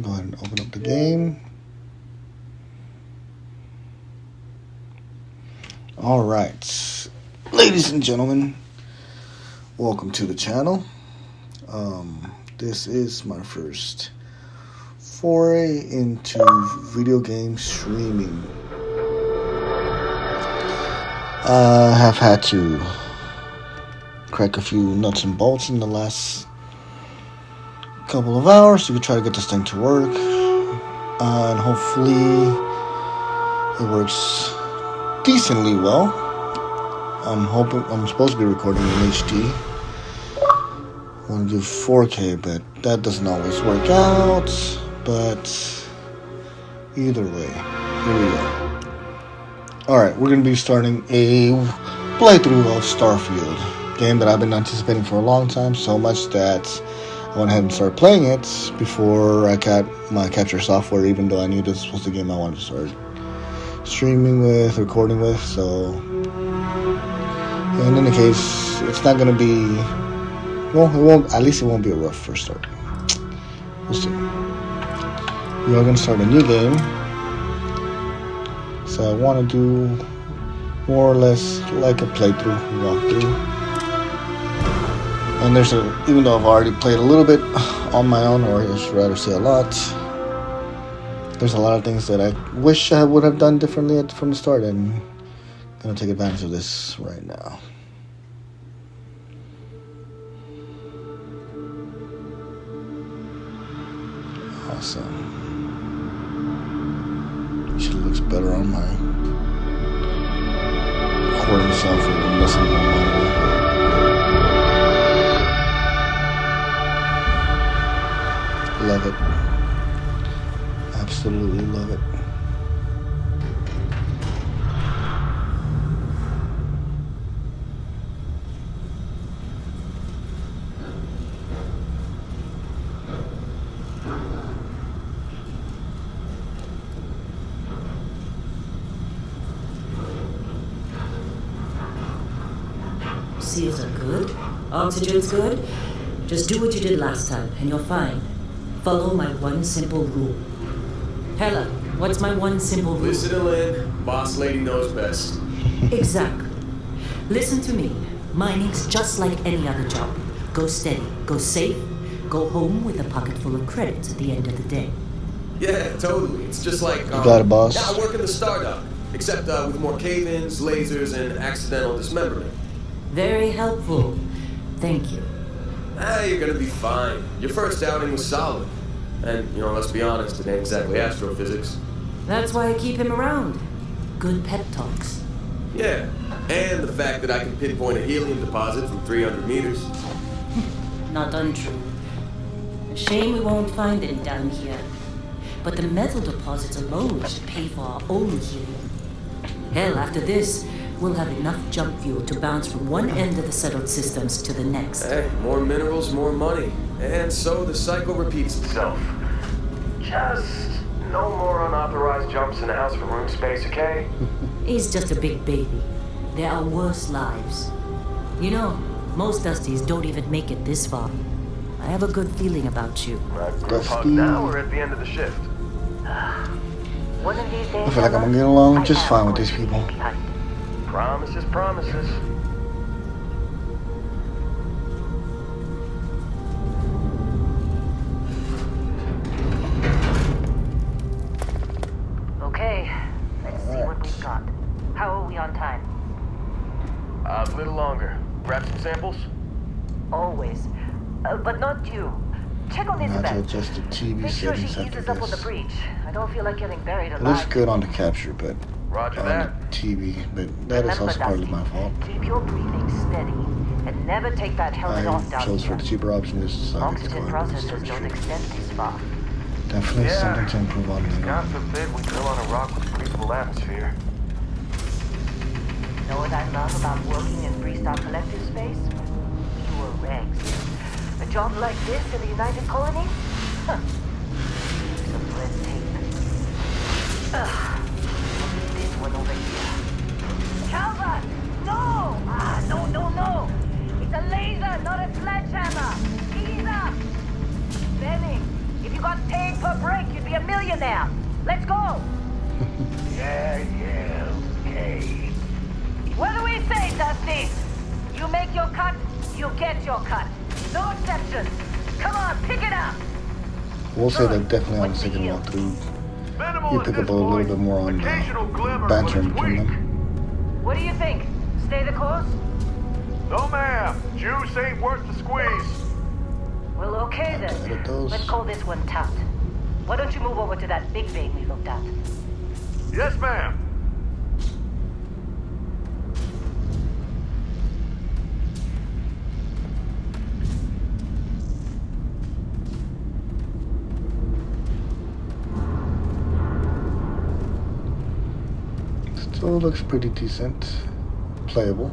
Go ahead and open up the game. Alright, ladies and gentlemen, welcome to the channel. This is my first foray into video game streaming. I have had to crack a few nuts and bolts in the last couple of hours to try to get this thing to work, and hopefully it works decently well. I'm supposed to be recording in HD. I want to do 4K, but that doesn't always work out. But either way, here we go. Alright, we're going to be starting a playthrough of Starfield, game that I've been anticipating for a long time, so much that I went ahead and started playing it before I got my capture software, even though I knew this was the game I wanted to start streaming with, recording with. So in any case, it's not going to be, well, at least it won't be a rough first start. We'll see. We are going to start a new game, so I want to do more or less like a playthrough, walkthrough. And even though I've already played a little bit on my own, or I should rather say a lot, there's a lot of things that I wish I would have done differently from the start, and I'm going to take advantage of this right now. Awesome. She looks better on my recording software than listening on monitor. Love it. Absolutely love it. Seals are good. Oxygen's good. Just do what you did last time, and you're fine. Follow my one simple rule. Hella, what's my one simple rule? Listen to Lynn. Boss lady knows best. Exactly. Listen to me. Mining's just like any other job. Go steady, go safe, go home with a pocket full of credits at the end of the day. Yeah, totally. It's just like you got it, boss. I work in the startup, except with more cave-ins, lasers, and accidental dismemberment. Very helpful. Thank you. You're gonna be fine. Your first outing was solid. And, let's be honest, it ain't exactly astrophysics. That's why I keep him around. Good pep talks. Yeah, and the fact that I can pinpoint a helium deposit from 300 meters. Not untrue. A shame we won't find any down here. But the metal deposits alone should pay for our own helium. Hell, after this, we'll have enough jump fuel to bounce from one end of the settled systems to the next. Hey, more minerals, more money. And so the cycle repeats itself. Just no more unauthorized jumps in the house for room space, okay? He's just a big baby. There are worse lives. Most Dusties don't even make it this far. I have a good feeling about you. Group hug now or at the end of the shift? One of these days, I feel like I'm gonna get along just fine with these people. Promises, promises. Okay, let's see what we've got. How are we on time? A little longer. Grab some samples? Always. But not you. Check on Not to Isabel. adjust the TV Make sure she settings after eases up on the this. breach. I don't feel like getting buried It looks alive. good on the capture, but Roger on that. the TV, but that is Remember, also partly Dusty, my fault. Keep your breathing steady. And never take that helmet off I down chose here. for the cheaper option, just decided to Oxygen go ahead and processors start don't streaming. extend this far. Definitely Yeah. something to improve on later. God forbid we drill on a rock with a breathable atmosphere. Know what I love about working in Freestar Collective space? Pure regs. A job like this in the United Colonies? Huh. Some red tape. This one over here. Calvert! No! No! It's a laser, not a sledgehammer! Ease up! Benning, if you got paid per break, there. Let's go. Yeah, okay. What do we say, Dusty? You make your cut, you get your cut. No exceptions. Come on, pick it up. We'll say that definitely on the second walkthrough. You pick up a little bit more on the banter between them. What do you think? Stay the course? No, ma'am. Juice ain't worth the squeeze. Well, okay then. Edit those. Let's call this one tapped. Why don't you move over to that big vein we looked at? Yes, ma'am. Still looks pretty decent. Playable.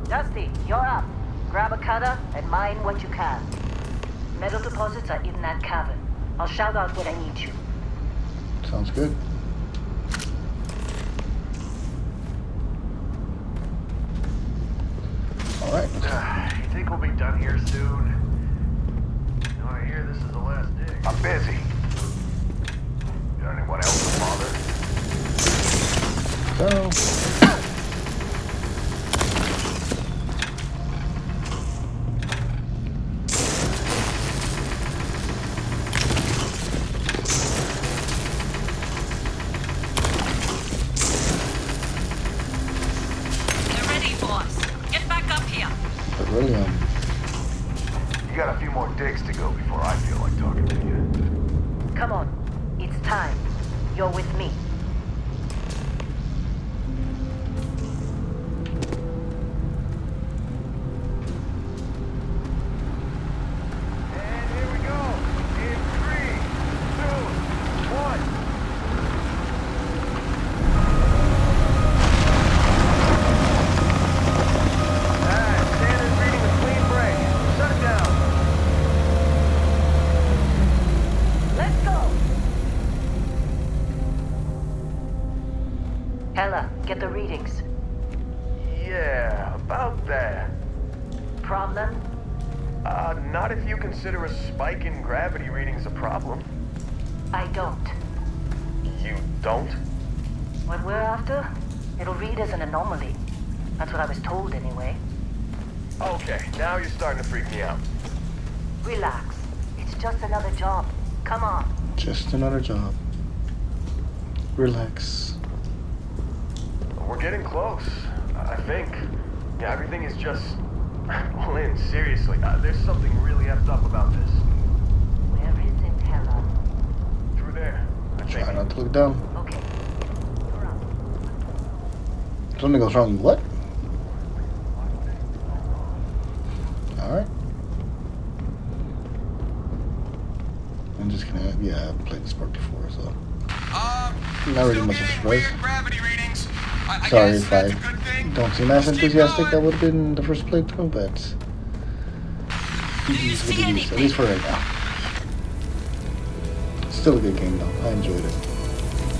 Dusty, you're up. Grab a cutter and mine what you can. Metal deposits are in that cavern. I'll shout out when I need you. Sounds good. Alright. You think we'll be done here soon? No, I hear this is the last dig. I'm busy. Got anyone else to bother? So. Brilliant. You got a few more digs to go before I feel like talking to you. Come on. It's time. You're with me. And here we go. In 3, 2, 1. Get the readings. Yeah, about that. Problem? Not if you consider a spike in gravity readings a problem. I don't. You don't? What we're after, it'll read as an anomaly. That's what I was told anyway. Okay, now you're starting to freak me out. Relax. It's just another job. Come on. Just another job. Relax. We're getting close, I think. Yeah, everything is just... Well, Lynn, seriously, there's something really effed up about this. Where is it, Hella? Through there. Try not to look down. Okay. You're up. Something goes wrong. What? Alright. I'm just gonna... Yeah, I've played this part before, so... Not really much of a surprise. Sorry if I don't seem as enthusiastic I would have been in the first playthrough, but it is what it is, at least for right now. Still a good game though, I enjoyed it.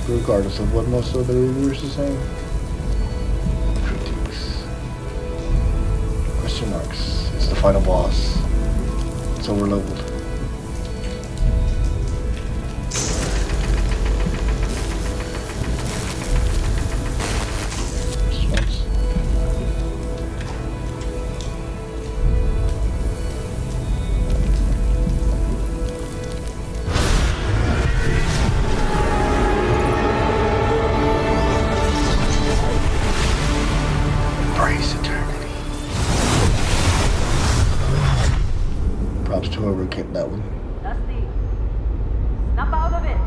Regardless of what most of the reviewers are saying. Critiques. Question marks. It's the final boss. It's over leveled. Whoever kept that one. Dusty, snap out of it.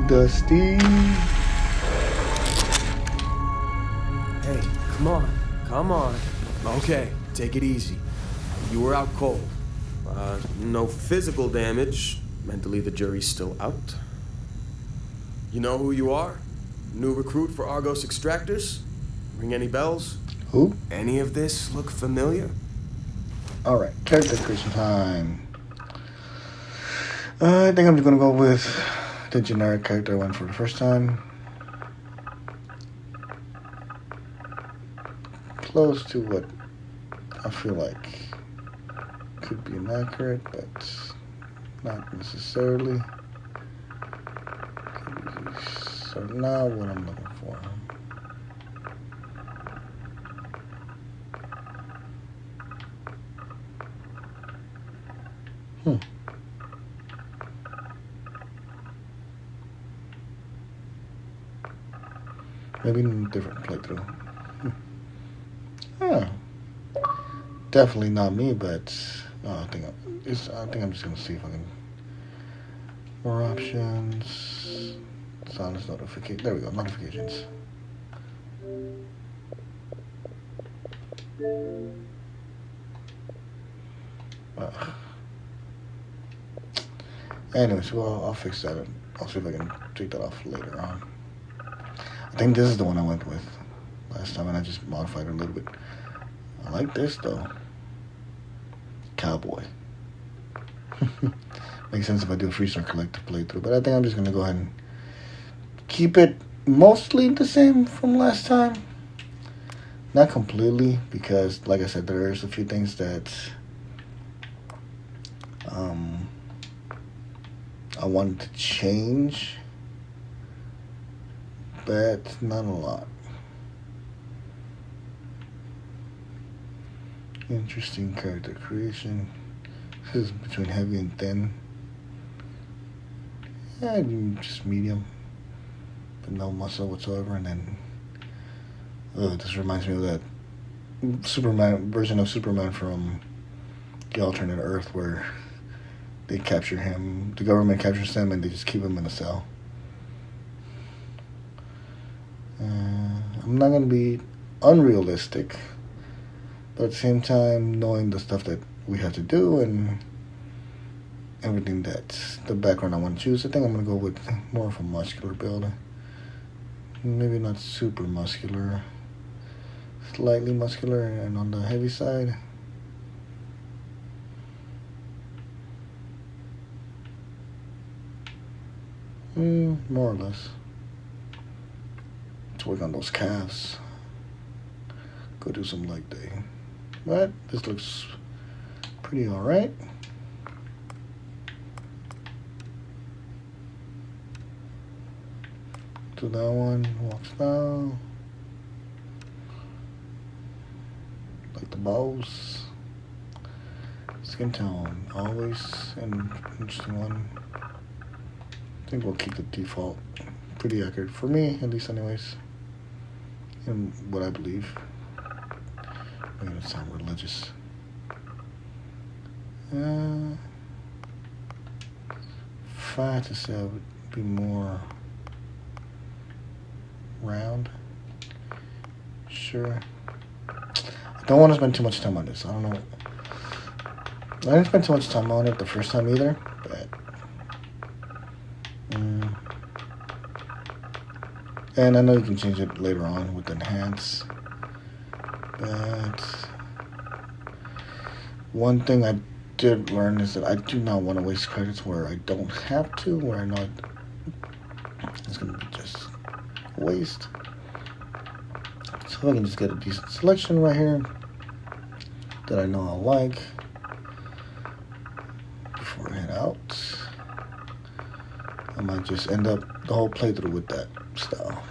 Dusty. Hey, come on. Okay, take it easy. You were out cold. No physical damage. Mentally, the jury's still out. You know who you are? New recruit for Argos Extractors? Ring any bells? Who? Any of this look familiar? Alright, character creation time. I think I'm just gonna go with the generic character I went for the first time. Close to what I feel like could be inaccurate, but not necessarily. So now what I'm looking for. Maybe in a different playthrough. Huh. Definitely not me, but I think I'm just gonna see if I can. More options. Silence notification. There we go. Notifications. Anyways, well, I'll fix that. I'll see if I can take that off later on. I think this is the one I went with last time, and I just modified it a little bit. I like this though. Cowboy. Makes sense if I do a Freestar Collective playthrough, but I think I'm just gonna go ahead and keep it mostly the same from last time. Not completely, because like I said, there's a few things that I wanted to change, but not a lot. Interesting character creation. This is between heavy and thin. Yeah, just medium, but no muscle whatsoever. And then, this reminds me of that Superman version of Superman from the alternate Earth, where they capture him. The government captures him, and they just keep him in a cell. I'm not gonna be unrealistic, but at the same time, knowing the stuff that we have to do and everything that's the background I want to choose, I think I'm going to go with more of a muscular build. Maybe not super muscular, slightly muscular and on the heavy side. More or less. Let's work on those calves. Go do some leg day. But this looks pretty alright. To that one, walks down. Like the bows. Skin tone, always an interesting one. I think we'll keep the default. Pretty accurate for me, at least anyways. And what I believe. I'm gonna sound religious. If I had to say, I would be more round. Sure. I don't want to spend too much time on this. I don't know. I didn't spend too much time on it the first time either, but and I know you can change it later on with enhance. But one thing I did learn is that I do not want to waste credits where I don't have to, where I know it's going to be just a waste. So if I can just get a decent selection right here that I know I'll like before I head out, I might just end up the whole playthrough with that style.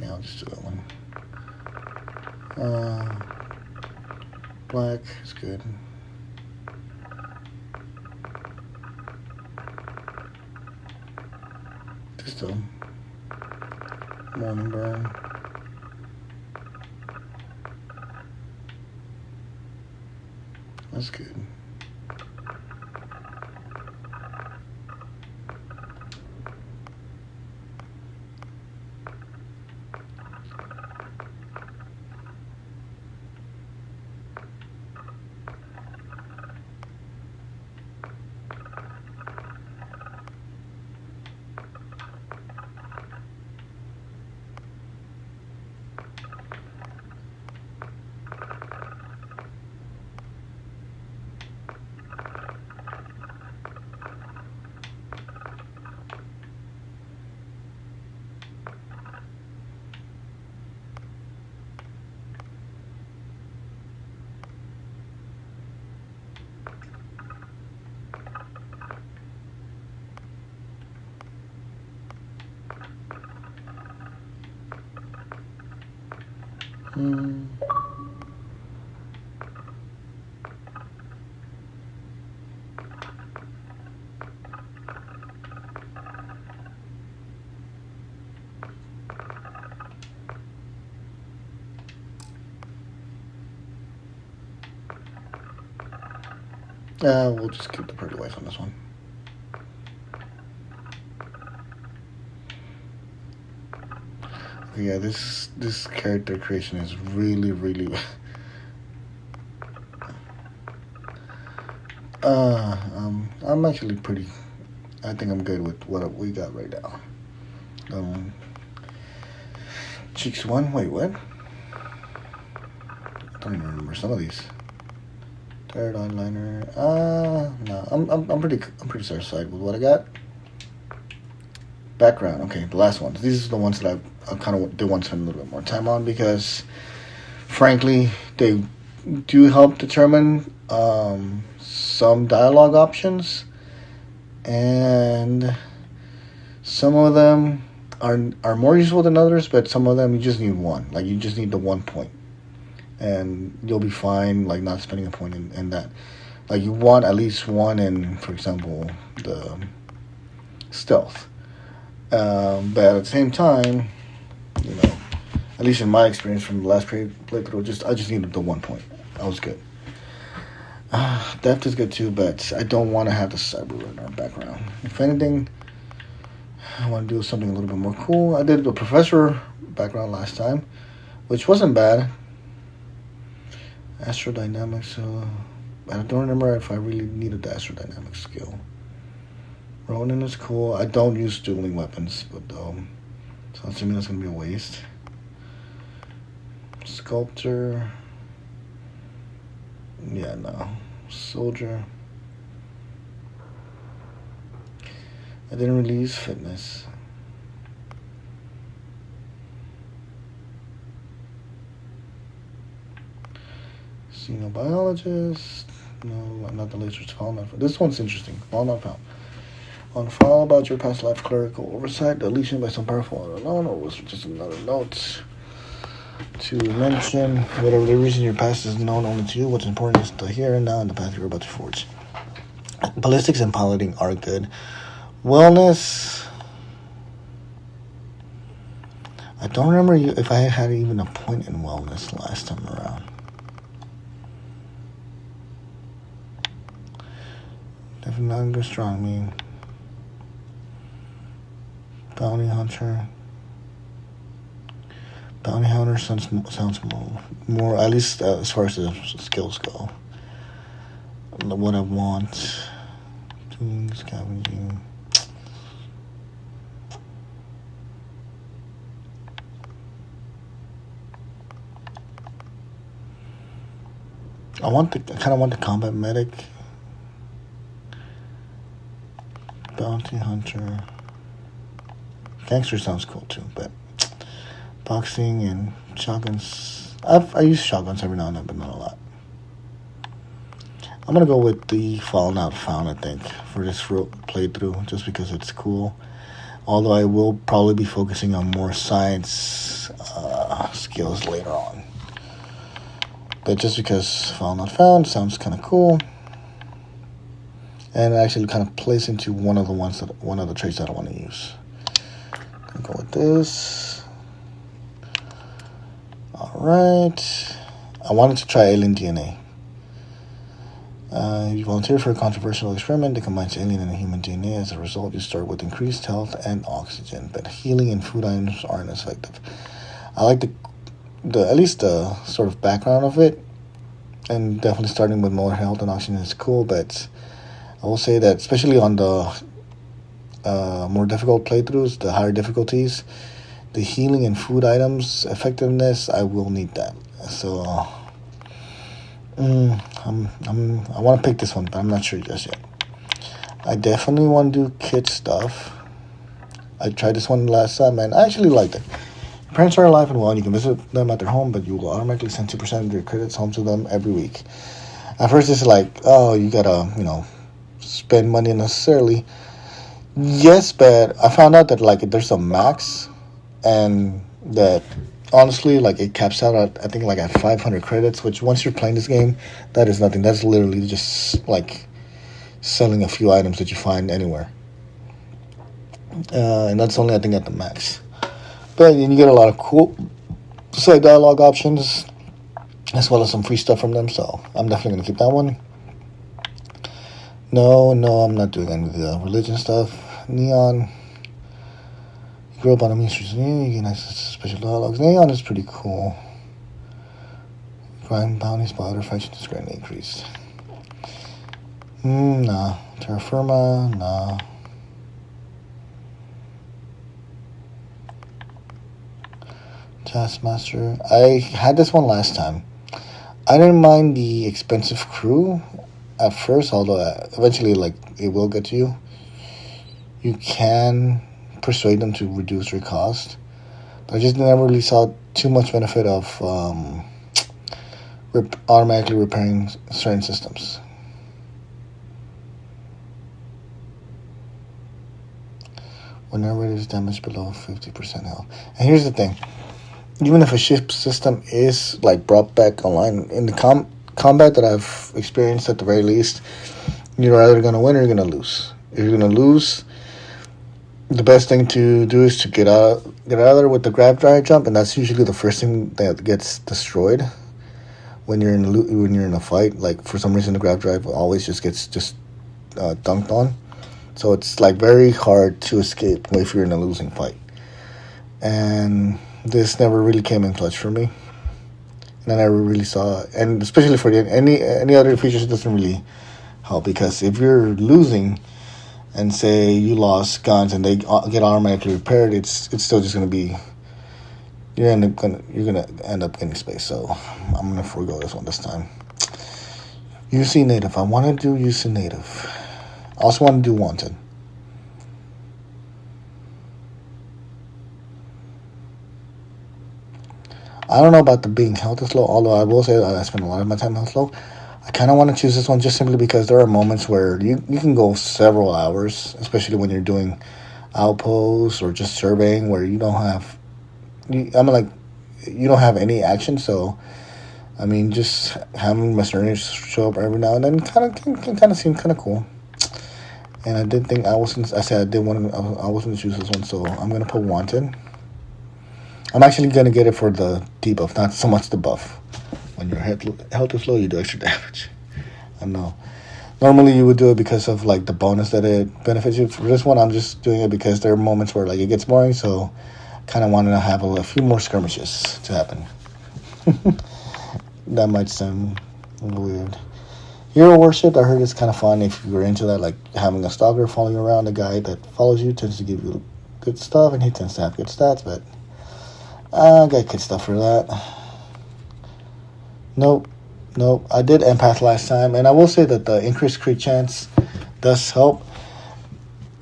Yeah, I'll just do that one. Black is good. Just a morning burn. That's good. We'll just keep the pretty wife on this one. Okay, yeah, this character creation is really I'm actually pretty. I think I'm good with what we got right now. Cheeks one. Wait, what? I don't even remember some of these. Third eyeliner. No, I'm pretty satisfied with what I got. Background. Okay, the last ones. These are the ones that I kind of do want to spend a little bit more time on because, frankly, they do help determine some dialogue options, and some of them are more useful than others. But some of them you just need one. Like you just need the 1 point. And you'll be fine, like, not spending a point in that. Like, you want at least one in, for example, the stealth. But at the same time, you know, at least in my experience from the last playthrough, I just needed the 1 point. I was good. Depth is good too, but I don't want to have the cyber runner background. If anything, I want to do something a little bit more cool. I did the professor background last time, which wasn't bad. Astrodynamics, I don't remember if I really needed the astrodynamics skill. Ronin is cool. I don't use dueling weapons, but so I'm assuming that's going to be a waste. Sculptor. Yeah, no. Soldier. I didn't really use fitness. Xenobiologist. No, not the lasers. File not. This one's interesting. File not found. On file about your past life clerical oversight, deletion by some powerful unknown, or was just another note to mention whatever the reason your past is known only to you. What's important is the here and now and the path you're about to forge. Ballistics and piloting are good. Wellness. I don't remember if I had even a point in wellness last time around. Definitely strong mean. Bounty hunter. Bounty hunter sounds more at least as far as the skills go. What I want. Doing scavenging. I kind of want the combat medic. Bounty hunter. Gangster sounds cool too, but boxing and shotguns. I use shotguns every now and then, but not a lot. I'm gonna go with the Fallen Out Found, I think, for this playthrough, just because it's cool. Although I will probably be focusing on more science skills later on. But just because Fallen Out Found sounds kind of cool. And it actually kind of plays into one of the traits that I want to use. I'll go with this. Alright. I wanted to try alien DNA. You volunteer for a controversial experiment that combines alien and human DNA. As a result, you start with increased health and oxygen, but healing and food items aren't as effective. I like the at least the sort of background of it, and definitely starting with more health and oxygen is cool, but I will say that especially on the more difficult playthroughs, the higher difficulties, the healing and food items effectiveness, I will need that. So I want to pick this one, but I'm not sure just yet. I definitely want to do kid stuff. I tried this one last time and I actually liked it. Parents are alive and well, and you can visit them at their home, but you will automatically send 2% of your credits home to them every week. At first, it's like, oh, you gotta, spend money unnecessarily. Yes, but I found out that like there's a max, and that honestly like it caps out at I think like at 500 credits. Which once you're playing this game, that is nothing. That's literally just like selling a few items that you find anywhere, and that's only I think at the max. But then you get a lot of cool side dialogue options as well as some free stuff from them. So I'm definitely gonna keep that one. No, no, I'm not doing any of the religion stuff. Neon. You grow up on a mysteries. You get access to special dialogues. Neon is pretty cool. Crime bounties by other factions is greatly increased. Nah. Terra Firma, nah. Taskmaster. I had this one last time. I didn't mind the expensive crew at first, although eventually, like, it will get to you. You can persuade them to reduce your cost. But I just never really saw too much benefit of automatically repairing certain systems. Whenever it is damaged below 50% health. And here's the thing. Even if a ship system is like brought back online in the combat that I've experienced, at the very least, you're either gonna win or you're gonna lose. If you're gonna lose, the best thing to do is to get out of there with the grab drive jump, and that's usually the first thing that gets destroyed when you're in a fight. Like for some reason, the grab drive always just gets dunked on, so it's like very hard to escape if you're in a losing fight. And this never really came in clutch for me, and I never really saw, and especially for any other features, it doesn't really help, because if you're losing, and say you lost guns and they get automatically repaired, it's still just gonna be you're gonna end up getting space. So I'm gonna forego this one this time. UC native. I want to do UC native. I also want to do wanted. I don't know about the being health is low, although I will say that I spend a lot of my time health low. I kind of want to choose this one just simply because there are moments where you can go several hours, especially when you're doing outposts or just surveying, where you don't have, you don't have any action. So, I mean, just having mercenaries show up every now and then can kind of seem kind of cool. And I did think I wasn't choose this one, so I'm gonna put wanted. I'm actually gonna get it for the debuff, not so much the buff. When your health is low, you do extra damage. I know. Normally you would do it because of like the bonus that it benefits you. For this one, I'm just doing it because there are moments where like it gets boring, so kind of wanted to have a few more skirmishes to happen. That might sound a little weird. Hero worship, I heard it's kind of fun if you're into that, like having a stalker following you around. The guy that follows you tends to give you good stuff, and he tends to have good stats, but I got good stuff for that. Nope. I did empath last time, and I will say that the increased crit chance does help.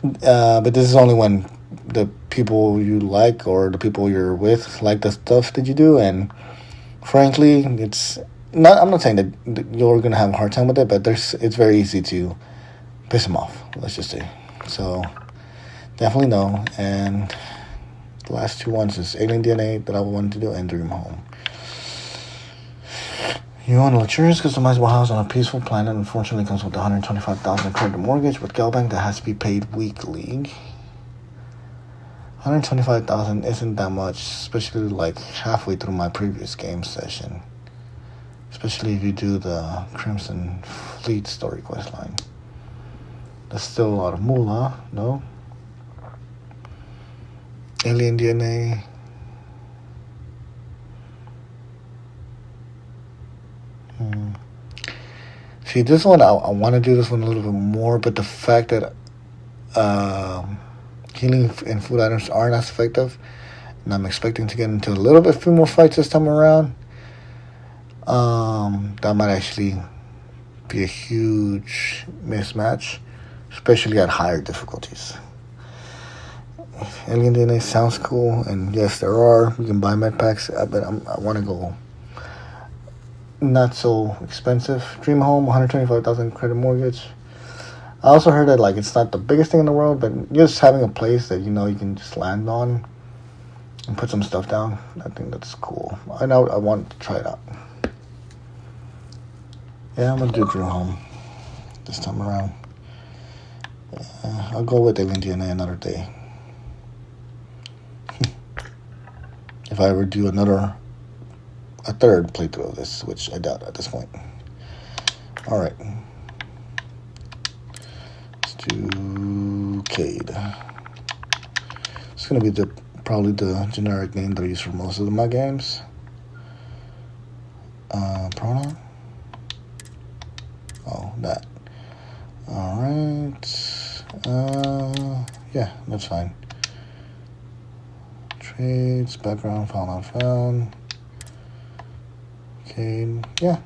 But this is only when the people you like or the people you're with like the stuff that you do, and frankly, it's not. I'm not saying that you're gonna have a hard time with it, but it's very easy to piss them off. Let's just say. So definitely no. And the last two ones is Alien DNA that I wanted to do, and Dream Home. You own a luxurious, customizable house on a peaceful planet. Unfortunately, comes with 125,000 credit mortgage with Galbank that has to be paid weekly. 125,000 isn't that much, especially like halfway through my previous game session. Especially if you do the Crimson Fleet story questline. That's still a lot of moolah, no? Alien DNA. See, this one, I want to do this one a little bit more, but the fact that healing and food items aren't as effective, and I'm expecting to get into a little bit few more fights this time around, that might actually be a huge mismatch, especially at higher difficulties. Alien DNA sounds cool, and yes, there are. You can buy med packs, but I want to go not so expensive. Dream Home, 125,000 credit mortgage. I also heard that like it's not the biggest thing in the world, but just having a place that you know you can just land on and put some stuff down. I think that's cool. I know I want to try it out. Yeah, I'm gonna do Drew Home this time around. I'll go with Alien DNA another day. If I ever do a third playthrough of this, which I doubt at this point. Alright. Let's do Cade. It's gonna be probably the generic name that I use for most of my games. Pronoun? Oh, that. Alright. Yeah, that's fine. Trades, background, file not found. Okay, yeah.